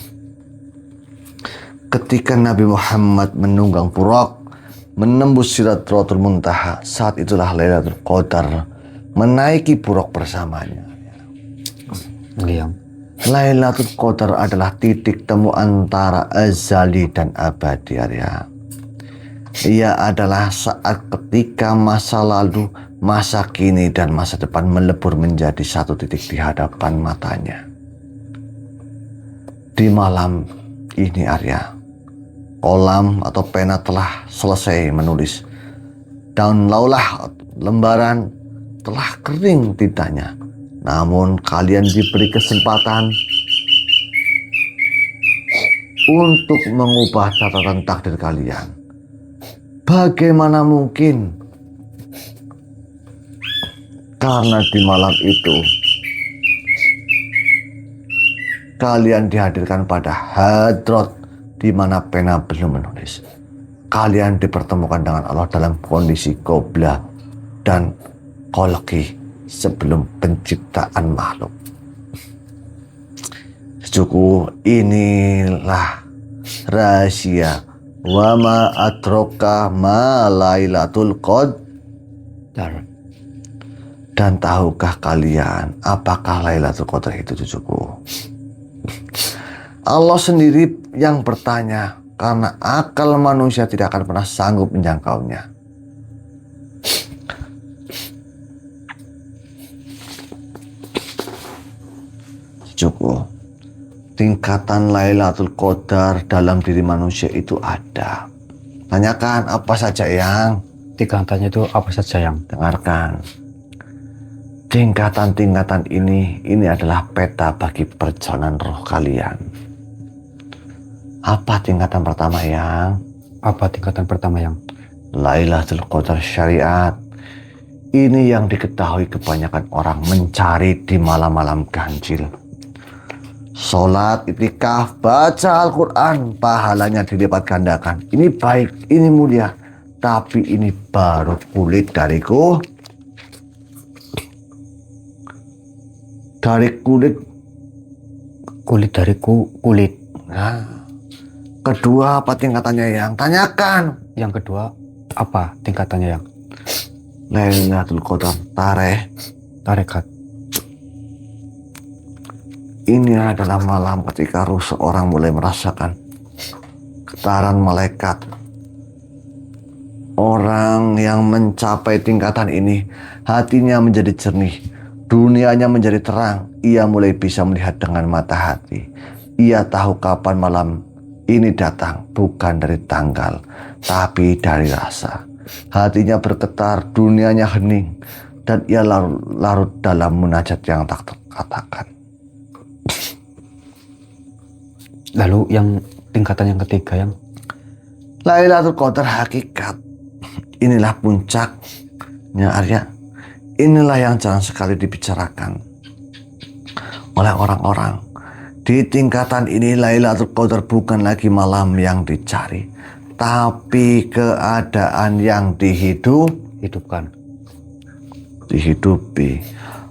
S1: Ketika Nabi Muhammad menunggang Buraq menembus Sidratul Muntaha, saat itulah Lailatul Qadar menaiki Buraq bersamanya.
S2: Yang.
S1: Lailatul Qadar adalah titik temu antara azali dan abadi, Arya. Ia adalah saat ketika masa lalu, masa kini, dan masa depan melebur menjadi satu titik di hadapan matanya. Di malam ini, Arya, kolam atau pena telah selesai menulis. Daun laulah lembaran telah kering tintanya. Namun kalian diberi kesempatan untuk mengubah catatan takdir kalian. Bagaimana mungkin? Karena di malam itu kalian dihadirkan pada hadrat di mana pena belum menulis. Kalian dipertemukan dengan Allah dalam kondisi qobla dan kholqi sebelum penciptaan makhluk. Cukup, inilah rahasia. Wa ma atroka ma lailatul qadar. Dan tahukah kalian apakah Lailatul Qadar itu, cucuku? Allah sendiri yang bertanya, karena akal manusia tidak akan pernah sanggup menjangkaunya. Cucuku, tingkatan Lailatul Qadar dalam diri manusia itu ada. Tanyakan apa saja yang
S2: Tingkatannya itu apa saja yang?
S1: dengarkan. Tingkatan-tingkatan ini adalah peta bagi perjalanan roh kalian. Apa tingkatan pertama yang?
S2: Apa tingkatan pertama yang?
S1: Lailatul Qadar syariat. Ini yang diketahui kebanyakan orang mencari di malam-malam ganjil. Sholat, itikaf, baca Al-Quran, pahalanya dilipat gandakan. Ini baik, ini mulia. Tapi ini baru kulit dariku. Dari kulit.
S2: Kulit dari kulit.
S1: Nah, kedua apa tingkatannya yang? Tanyakan.
S2: Yang kedua apa tingkatannya yang?
S1: Lailatul Qadar
S2: Tarekat.
S1: Ini adalah malam ketika ruh seorang mulai merasakan getaran malaikat. Orang yang mencapai tingkatan ini, hatinya menjadi jernih, dunianya menjadi terang. Ia mulai bisa melihat dengan mata hati. Ia tahu kapan malam ini datang, bukan dari tanggal, tapi dari rasa. Hatinya bergetar, dunianya hening, dan ia larut dalam munajat yang tak terkatakan.
S2: Lalu yang tingkatan yang ketiga yang?
S1: Lailatul Qadar hakikat. Inilah puncaknya, Arya. Inilah yang jarang sekali dibicarakan oleh orang-orang. Di tingkatan ini Lailatul Qadar bukan lagi malam yang dicari, tapi keadaan yang
S2: Hidupkan.
S1: dihidupi.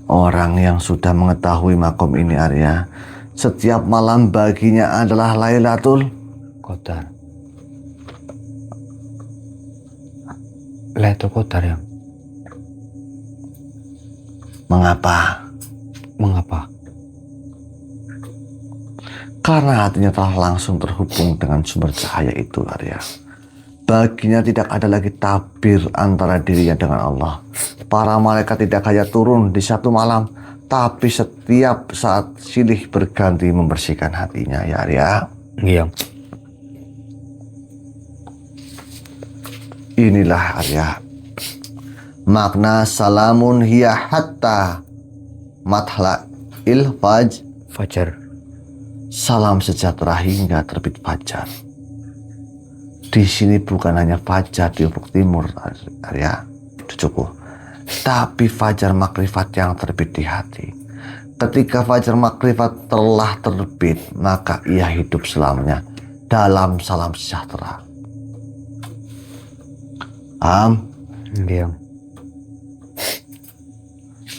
S1: Orang yang sudah mengetahui makom ini, Arya, setiap malam baginya adalah Lailatul
S2: Qadar. Lailatul Qadar yang?
S1: Mengapa? Karena hatinya telah langsung terhubung dengan sumber cahaya itu, Arya. Baginya tidak ada lagi tabir antara dirinya dengan Allah. Para malaikat tidak hanya turun di satu malam, tapi setiap saat silih berganti membersihkan hatinya, ya Arya.
S2: Iya.
S1: Inilah, Arya, makna salamun hiya hatta matla
S2: Fajar.
S1: Salam sejahtera hingga terbit fajar. Di sini bukan hanya fajar di ufuk timur, Arya, cucuku, tapi fajar makrifat yang terbit di hati. Ketika fajar makrifat telah terbit, maka ia hidup selamanya dalam salam sejahtera.
S2: Iya.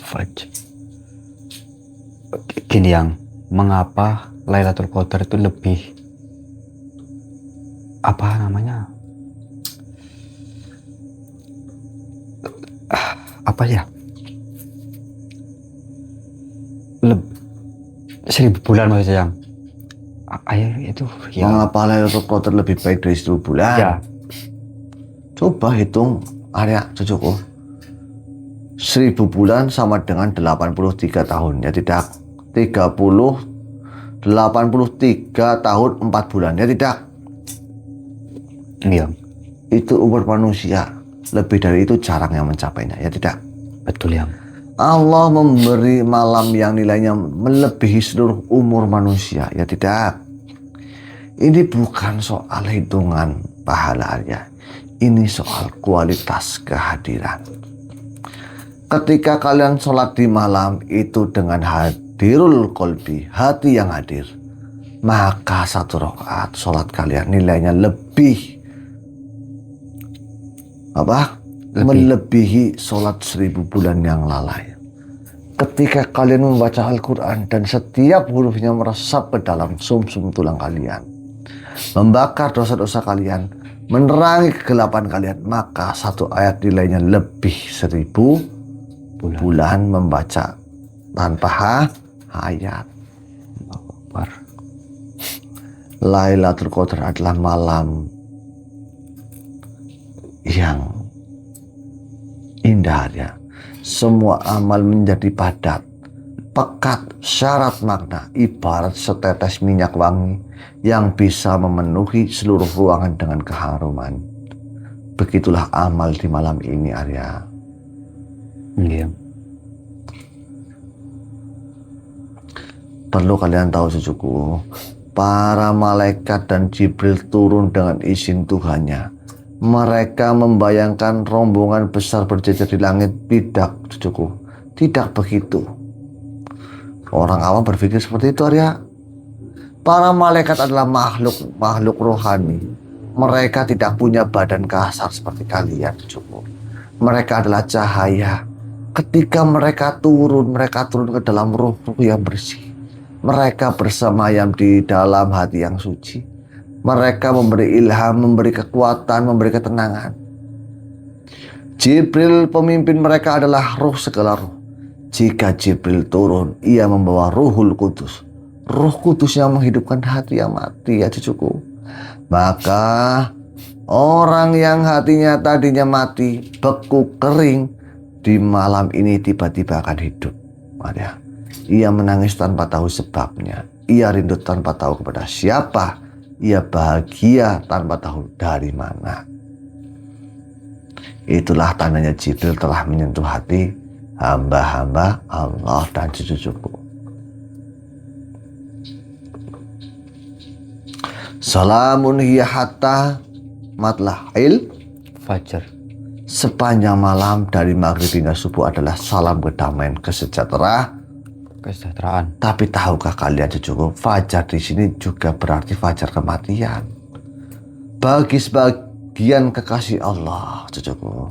S2: Fajar. Gini yang, mengapa Lailatul Qadar itu lebih apa namanya? Apa ya? 1000 bulan maksudnya yang. Ayo itu ya.
S1: Mengapa Lailatul Qadar lebih baik dari 1000 bulan?
S2: Ya.
S1: Coba hitung, Arya, cucuku. 1000 bulan sama dengan 83 tahun, ya tidak? 83 tahun 4 bulan, ya tidak?
S2: Iya.
S1: Itu umur manusia. Lebih dari itu jarang yang mencapainya, ya tidak?
S2: Betul yang.
S1: Allah memberi malam yang nilainya melebihi seluruh umur manusia, ya tidak? Ini bukan soal hitungan pahala Arya. Ini soal kualitas kehadiran. Ketika kalian sholat di malam itu dengan hadirul qalbi, hati yang hadir, maka 1 rakaat sholat kalian nilainya lebih melebihi sholat 1000 bulan yang lalai. Ketika kalian membaca Al-Quran dan setiap hurufnya meresap ke dalam sumsum tulang kalian, membakar dosa-dosa kalian, menerangi kegelapan kalian, maka 1 ayat nilainya lebih 1000 bulan membaca tanpa ayat. Lailatul Qadar adalah malam yang indah ya. Semua amal menjadi padat, pekat, syarat makna, ibarat setetes minyak wangi yang bisa memenuhi seluruh ruangan dengan keharuman. Begitulah amal di malam ini Arya.
S2: Iya.
S1: Perlu kalian tahu cucuku, para malaikat dan Jibril turun dengan izin Tuhannya. Mereka membayangkan rombongan besar berjejer di langit. Tidak cucuku, tidak begitu. Orang awam berpikir seperti itu Arya. Para malaikat adalah makhluk rohani. Mereka tidak punya badan kasar seperti kalian cucuku. Mereka adalah cahaya. Ketika mereka turun ke dalam ruh yang bersih. Mereka bersemayam di dalam hati yang suci. Mereka memberi ilham, memberi kekuatan, memberi ketenangan. Jibril pemimpin mereka adalah ruh segala ruh. Jika Jibril turun, ia membawa Ruhul Kudus. Ruh Kudus yang menghidupkan hati yang mati ya cucuku. Maka orang yang hatinya tadinya mati, beku, kering, di malam ini tiba-tiba akan hidup. Ia menangis tanpa tahu sebabnya. Ia rindu tanpa tahu kepada siapa. Ia bahagia tanpa tahu dari mana. Itulah tandanya Jibril telah menyentuh hati hamba-hamba Allah dan cucu-cucuku. Salamun hiya hatta matla'il
S2: Fajar.
S1: Sepanjang malam dari maghrib hingga subuh adalah salam kedamaian,
S2: Kesejahteraan.
S1: Tapi tahukah kalian cucuku, fajar di sini juga berarti fajar kematian. Bagi sebagian kekasih Allah cucuku,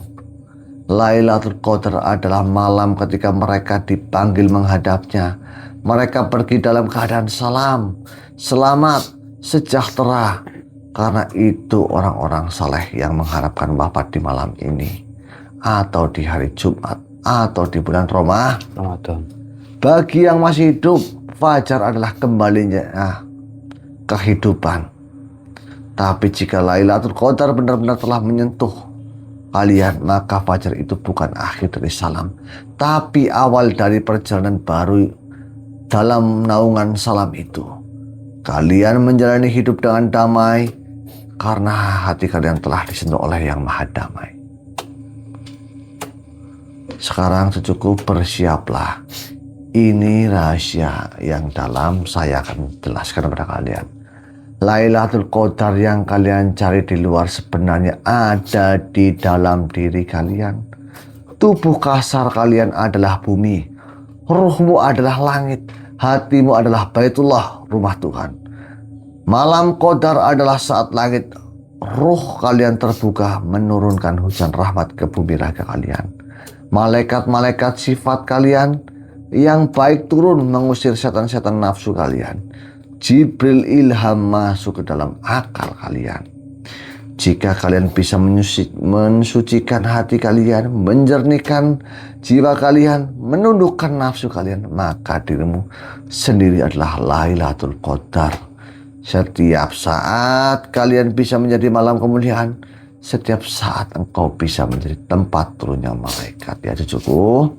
S1: Lailatul Qadar adalah malam ketika mereka dipanggil menghadapnya. Mereka pergi dalam keadaan salam, selamat, sejahtera. Karena itu orang-orang saleh yang mengharapkan wafat di malam ini, atau di hari Jumat, atau di bulan
S2: Ramadan.
S1: Bagi yang masih hidup, fajar adalah kembalinya kehidupan. Tapi jika Lailatul Qadar benar-benar telah menyentuh kalian, maka fajar itu bukan akhir dari salam, tapi awal dari perjalanan baru dalam naungan salam itu. Kalian menjalani hidup dengan damai, karena hati kalian telah disentuh oleh Yang Maha Damai. Sekarang cucuku, bersiaplah. Ini rahasia yang dalam, saya akan jelaskan kepada kalian. Lailatul Qadar yang kalian cari di luar sebenarnya ada di dalam diri kalian. Tubuh kasar kalian adalah bumi. Ruhmu adalah langit. Hatimu adalah Baitullah, rumah Tuhan. Malam Qadar adalah saat langit ruh kalian terbuka menurunkan hujan rahmat ke bumi raga kalian. Malaikat-malaikat sifat kalian yang baik turun mengusir setan-setan nafsu kalian. Jibril ilham masuk ke dalam akal kalian. Jika kalian bisa mensucikan hati kalian, menjernihkan jiwa kalian, menundukkan nafsu kalian, maka dirimu sendiri adalah Lailatul Qadar. Setiap saat kalian bisa menjadi malam kemuliaan. Setiap saat engkau bisa menjadi tempat turunnya malaikat ya cucuku.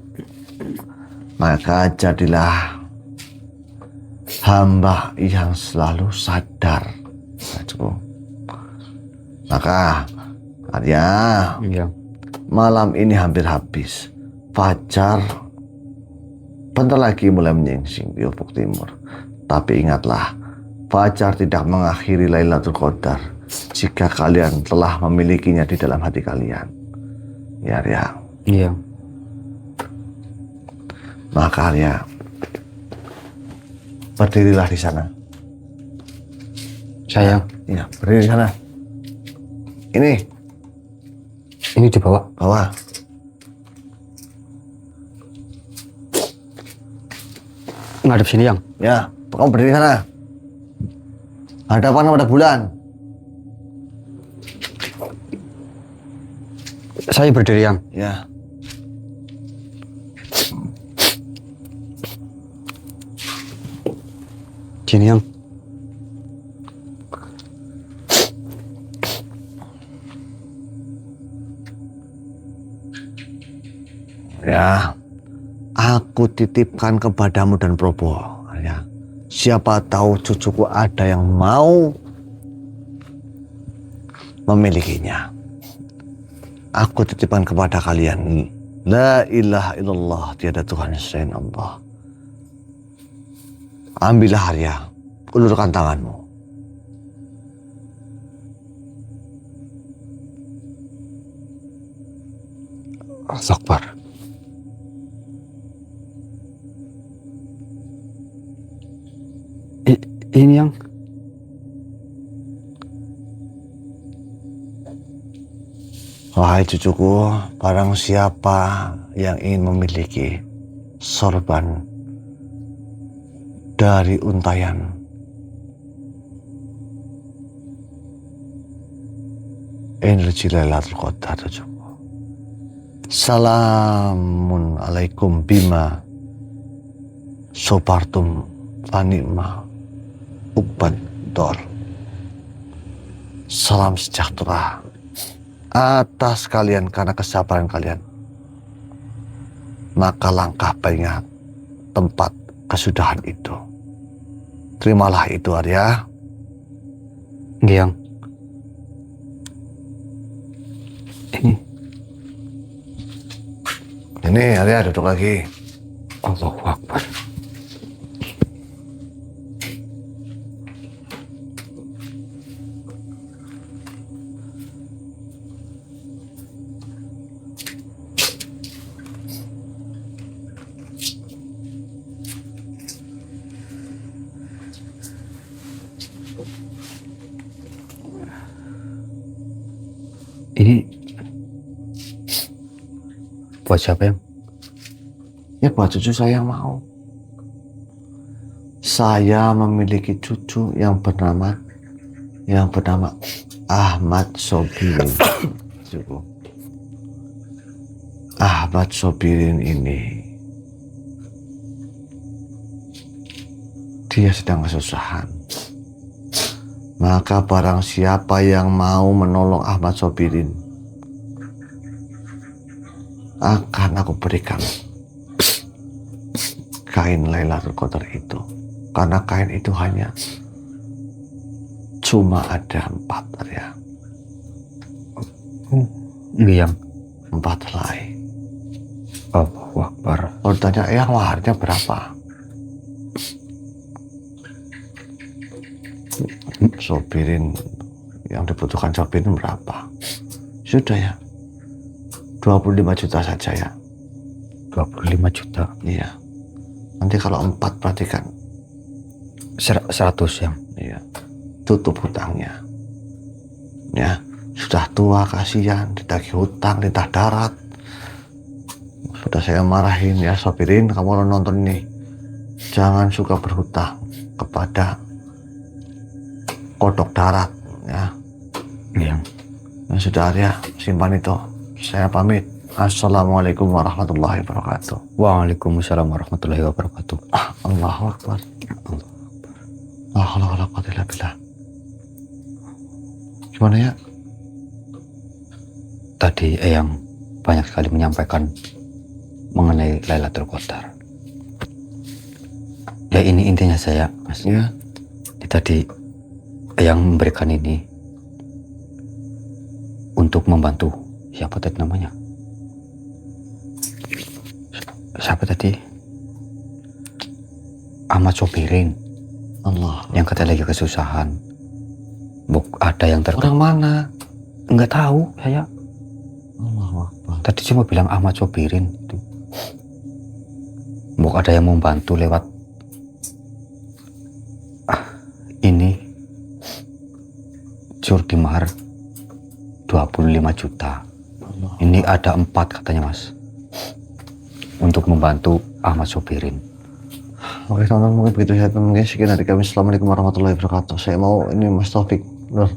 S1: Maka jadilah hamba yang selalu sadar ya cucuku. Maka Arya,
S2: Iya.
S1: malam ini hampir habis. Fajar bentar lagi mulai menyingsing di ufuk timur. Tapi ingatlah, Fajar tidak mengakhiri Lailatul Qadar jika kalian telah memilikinya di dalam hati kalian. Ya, Arya.
S2: Iya.
S1: Maka Arya, berdirilah di sana.
S2: Sayang,
S1: Ya, berdiri di sana. Ini,
S2: ini dibawa.
S1: bawa.
S2: Ngadep sini, Yang.
S1: Ya, kamu berdiri di sana. Hadapan kepada bulan.
S2: Saya berdiri, Yang.
S1: Ya.
S2: Sini, Yang.
S1: Ya, aku titipkan kepadamu dan Probo. Ya, siapa tahu cucuku ada yang mau memilikinya. Aku titipkan kepada kalian. La ilaha illallah, tiada Tuhan selain Allah. Ambillah Arya, ulurkan tanganmu.
S2: Allahu Akbar. Ini, Yang.
S1: Wahai cucuku, barang siapa yang ingin memiliki sorban dari untayan energi Lailatul Qadar, cucuku. Salamun alaikum bima sobartum fanima ubat dor. Salam sejahtera atas kalian karena kesabaran kalian. Maka langkah baiknya tempat kesudahan itu. Terimalah itu, Arya.
S2: Yang.
S1: Ini Arya, duduk lagi.
S2: Allahu Akbar. Ini buat siapa, Yang?
S1: Ya, buat cucu saya yang mau. Saya memiliki cucu yang bernama Ahmad Sobirin. Cukup. Ahmad Sobirin ini dia sedang kesusahan. Maka barang siapa yang mau menolong Ahmad Sobirin, akan aku berikan kain Lailatul Qadar itu. Karena kain itu hanya cuma ada 4, ya.
S2: Yang.
S1: 4 helai.
S2: Allahu Akbar.
S1: Kalau ditanya, yang maharnya berapa? Sobirin, yang dibutuhkan Sobirin berapa? Sudah ya, 25 juta saja ya.
S2: 25 juta.
S1: Iya. Nanti kalau 4 berarti kan
S2: 100, Yang.
S1: iya, tutup hutangnya. Ya, sudah tua kasihan, ditagih hutang, ditah darat. Sudah saya marahin, ya Sobirin, kamu kalau nonton ini jangan suka berhutang kepada kodok darat, ya.
S2: Yang.
S1: Ya sudah, ya, simpan itu. Saya pamit. Assalamualaikum warahmatullahi wabarakatuh.
S2: Waalaikumsalam warahmatullahi wabarakatuh.
S1: Allahu Akbar. La haula wala quwwata illa billah. Gimana ya?
S2: Tadi Eyang banyak sekali menyampaikan mengenai Lailatul Qadar. Ya, ini intinya saya, Mas.
S1: Ya.
S2: Tadi Eyang memberikan ini untuk membantu siapa tadi namanya? Siapa tadi? Ahmad Sobirin.
S1: Allah.
S2: yang katanya lagi kesusahan. Ada yang
S1: Orang mana?
S2: nggak tahu saya.
S1: Allah Akbar.
S2: Tadi cuma bilang Ahmad Sobirin itu. Ada yang mau bantu lewat ini Jordi Mahar 25 juta.
S1: Allah.
S2: Ini ada 4 katanya Mas, untuk membantu Ahmad Sobirin.
S1: Oke teman-teman, mungkin begitu ya teman-teman. Sekian dari kami. Assalamualaikum warahmatullahi wabarakatuh. Saya mau ini Mas Taufik Nur